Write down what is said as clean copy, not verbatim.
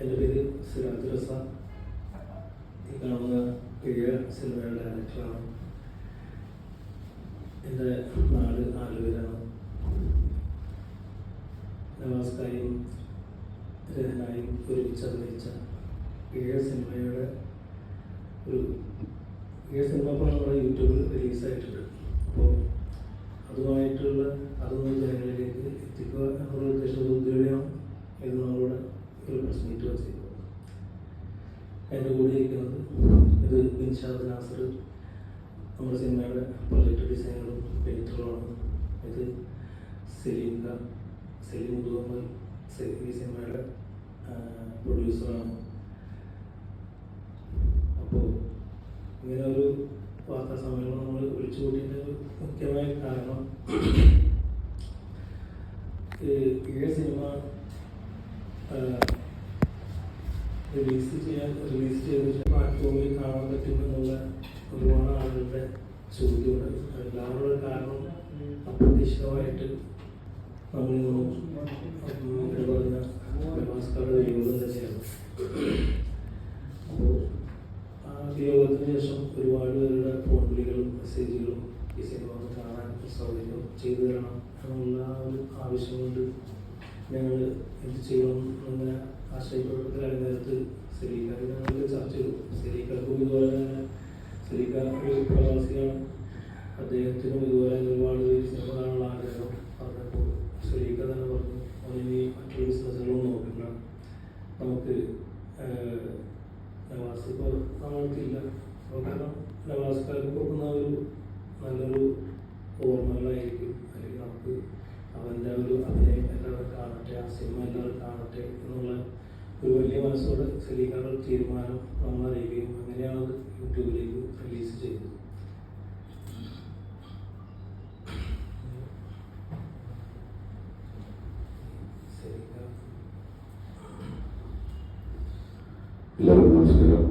എൻ്റെ പേര് സിറാജ് റസ. ഈ കാണുന്ന കിഴിയ സിനിമയുടെ ഡയറക്ടറാണ്. എൻ്റെ നാട് ആലുവയിലാണ്. നവാസ്കായും രഹനായും ഒരുമിച്ച് അഭിനയിച്ച കിഴിയ സിനിമയുടെ കിഴിയ സിനിമ ഇപ്പോൾ നമ്മുടെ യൂട്യൂബിൽ റിലീസായിട്ടുണ്ട്. അപ്പോൾ അതൊന്നും ജനങ്ങളിലേക്ക് എത്തിക്കുക എന്നുള്ള ഉദ്ദേശത്തോടുകൂടിയാണ് ഇത് നമ്മളുടെ ഒരു പ്രസ് മീറ്റ് വെച്ചിരിക്കുന്നത്. എൻ്റെ കൂടെ ഇരിക്കുന്നത് ഇത് ബിൻഷാദ് നാസർ, നമ്മുടെ സിനിമയുടെ പ്രൊജക്ട് ഡിസൈനറും എഡിറ്ററുമാണ്. ഇത് സലീം മുതുവമ്മൽ, ഈ സിനിമയുടെ പ്രൊഡ്യൂസറാണ്. അപ്പോൾ ഇങ്ങനെ ഒരു വാർത്താ സമ്മേളനം നമ്മൾ വിളിച്ചു കൂട്ടിയതിൻ്റെ മുഖ്യമായ കാരണം ഈ സിനിമ റിലീസ് ചെയ്ത് പ്ലാറ്റ്ഫോമിൽ കാണാൻ പറ്റുമെന്നുള്ള ഒരുപാട് ആളുകളുടെ ചോദ്യമുണ്ട്. എല്ലാവരുടെ കാരണം അപ്രതീക്ഷിതമായിട്ട് നമ്മളിന്ന് പറഞ്ഞ നവാസ്കാരുടെ വിയോഗം തന്നെയാണ്. അപ്പോൾ ആ വിയോഗത്തിന് ശേഷം ഒരുപാട് പേരുടെ ഫോൺ വിളികളും മെസ്സേജുകളും ഈ സിനിമ കാണാൻ സൗകര്യം ചെയ്തു തരണം എന്നുള്ള ഒരു ആവശ്യം കൊണ്ട് ഞങ്ങൾ എന്ത് ചെയ്യണം എന്നിങ്ങനെ ആശയപ്പെട്ട നേരത്ത് സെലീഖായി ഞങ്ങൾ ചർച്ച ചെയ്തു. സെലീഖാർക്കും ഇതുപോലെ തന്നെ സെലീഖ ഒരു പ്രവാസിയാണ്. അദ്ദേഹത്തിനും ഇതുപോലെ ഒരുപാട് സിനിമ കാണാനുള്ള ആഗ്രഹം പറഞ്ഞപ്പോൾ സെലീഖ തന്നെ പറഞ്ഞു, അതിന് മറ്റുള്ള ബിസിനസ്സുകളൊന്നും നോക്കണ്ട, നമുക്ക് നവാസ് ഇപ്പോൾ നമ്മൾക്കില്ല. കാരണം നവാസ്കാർക്ക് കൊടുക്കുന്ന ഒരു നല്ലൊരു ഓർമ്മകളായിരിക്കും, അല്ലെങ്കിൽ നമുക്ക് അവൻ്റെ ഒരു അഭിനയം എല്ലാവരും കാണട്ടെ, ആ സിനിമ എല്ലാവരും കാണട്ടെ എന്നുള്ള ഒരു വലിയ മനസ്സോടെ സെലീഖയുടെ തീരുമാനം നമ്മൾ അറിയുകയും അങ്ങനെയാണ് അത് യൂട്യൂബിലേക്ക് റിലീസ് ചെയ്തത്. എല്ലാവർക്കും നമസ്കാരം.